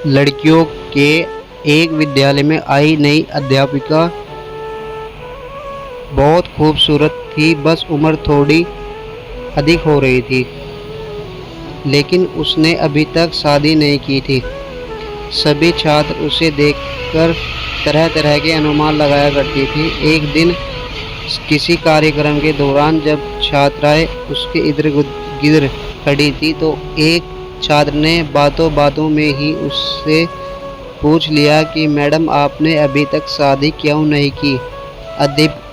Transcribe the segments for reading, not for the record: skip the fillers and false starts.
लड़कियों के एक विद्यालय में आई नई अध्यापिका बहुत खूबसूरत थी, बस उम्र थोड़ी अधिक हो रही थी, लेकिन उसने अभी तक शादी नहीं की थी। सभी छात्र उसे देखकर तरह तरह के अनुमान लगाया करती थी। एक दिन किसी कार्यक्रम के दौरान जब छात्राएं उसके इर्द गिर्द खड़ी थी तो एक छात्र ने बातों बातों में ही उससे पूछ लिया कि मैडम, आपने अभी तक शादी क्यों नहीं की?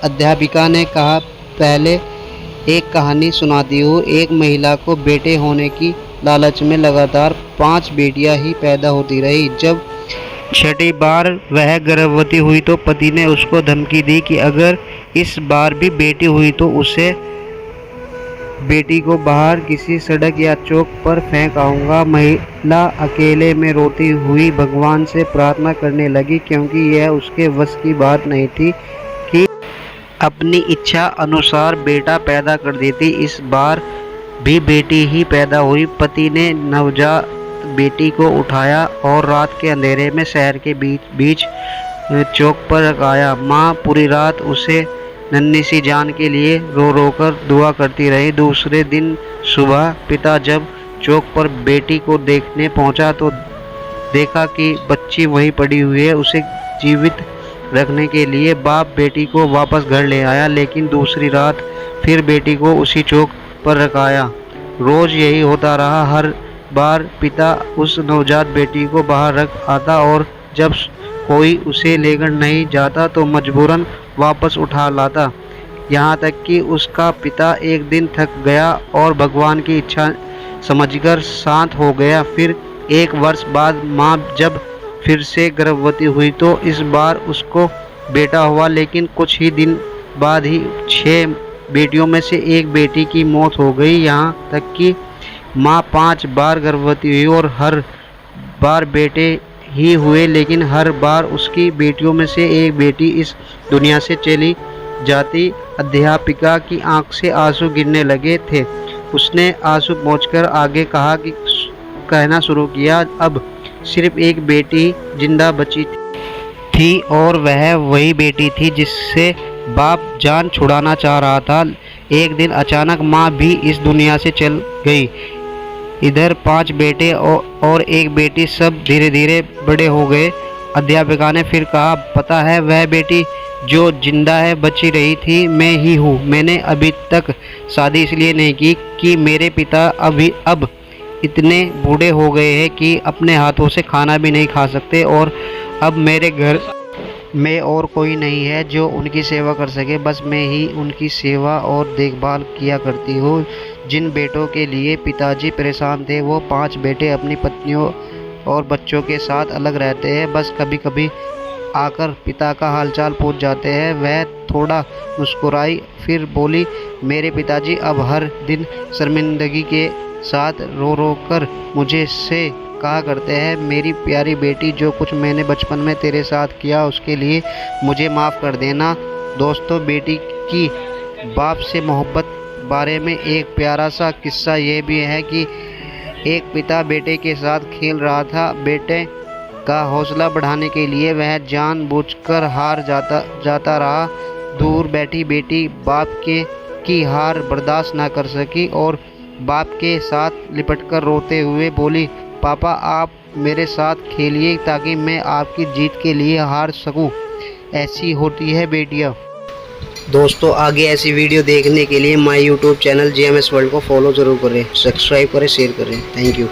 अध्यापिका ने कहा, पहले एक कहानी सुनाती हूँ। एक महिला को बेटे होने की लालच में लगातार 5 बेटियां ही पैदा होती रही। जब छठी बार वह गर्भवती हुई तो पति ने उसको धमकी दी कि अगर इस बार भी बेटी हुई तो उसे बेटी को बाहर किसी सड़क या चौक पर फेंक आऊंगा। महिला अकेले में रोती हुई भगवान से प्रार्थना करने लगी, क्योंकि यह उसके बस की बात नहीं थी कि अपनी इच्छा अनुसार बेटा पैदा कर देती। इस बार भी बेटी ही पैदा हुई। पति ने नवजात बेटी को उठाया और रात के अंधेरे में शहर के बीच चौक पर रखाया। माँ पूरी रात उसे नन्ही सी जान के लिए रो रो कर दुआ करती रही। दूसरे दिन सुबह पिता जब चौक पर बेटी को देखने पहुंचा तो देखा कि बच्ची वहीं पड़ी हुई है। उसे जीवित रखने के लिए बाप बेटी को वापस घर ले आया, लेकिन दूसरी रात फिर बेटी को उसी चौक पर रखाया। रोज यही होता रहा। हर बार पिता उस नवजात बेटी को बाहर रख आता और जब कोई उसे लेकर नहीं जाता तो मजबूरन वापस उठा लाता। यहाँ तक कि उसका पिता एक दिन थक गया और भगवान की इच्छा समझकर शांत हो गया। फिर 1 वर्ष बाद माँ जब फिर से गर्भवती हुई तो इस बार उसको बेटा हुआ, लेकिन कुछ ही दिन बाद ही 6 बेटियों में से एक बेटी की मौत हो गई। यहाँ तक कि माँ 5 बार गर्भवती हुई और हर बार बेटे ही हुए, लेकिन हर बार उसकी बेटियों में से एक बेटी इस दुनिया से चली जाती। अध्यापिका की आंख से आंसू गिरने लगे थे। उसने आंसू पोंछकर आगे कहना शुरू किया, अब सिर्फ एक बेटी जिंदा बची थी और वह वही बेटी थी जिससे बाप जान छुड़ाना चाह रहा था। एक दिन अचानक माँ भी इस दुनिया से चल गई। इधर 5 बेटे और एक बेटी, सब धीरे धीरे बड़े हो गए। अध्यापिका ने फिर कहा, पता है वह बेटी जो जिंदा है बची रही थी मैं ही हूँ। मैंने अभी तक शादी इसलिए नहीं की कि मेरे पिता अब इतने बूढ़े हो गए हैं कि अपने हाथों से खाना भी नहीं खा सकते और अब मेरे घर में और कोई नहीं है जो उनकी सेवा कर सके। बस मैं ही उनकी सेवा और देखभाल किया करती हूँ। जिन बेटों के लिए पिताजी परेशान थे वो 5 बेटे अपनी पत्नियों और बच्चों के साथ अलग रहते हैं। बस कभी कभी आकर पिता का हालचाल पूछ जाते हैं। वह थोड़ा मुस्कुराई, फिर बोली, मेरे पिताजी अब हर दिन शर्मिंदगी के साथ रो रो कर मुझे से कहा करते हैं, मेरी प्यारी बेटी, जो कुछ मैंने बचपन में तेरे साथ किया उसके लिए मुझे माफ़ कर देना। दोस्तों, बेटी की बाप से मोहब्बत बारे में एक प्यारा सा किस्सा ये भी है कि एक पिता बेटे के साथ खेल रहा था। बेटे का हौसला बढ़ाने के लिए वह जानबूझकर हार जाता रहा। दूर बैठी बेटी बाप की हार बर्दाश्त ना कर सकी और बाप के साथ लिपटकर रोते हुए बोली, पापा आप मेरे साथ खेलिए ताकि मैं आपकी जीत के लिए हार सकूं। ऐसी होती है बेटियां। दोस्तों, आगे ऐसी वीडियो देखने के लिए my YouTube channel GMS world को फॉलो ज़रूर करें, सब्सक्राइब करें, शेयर करें। Thank you.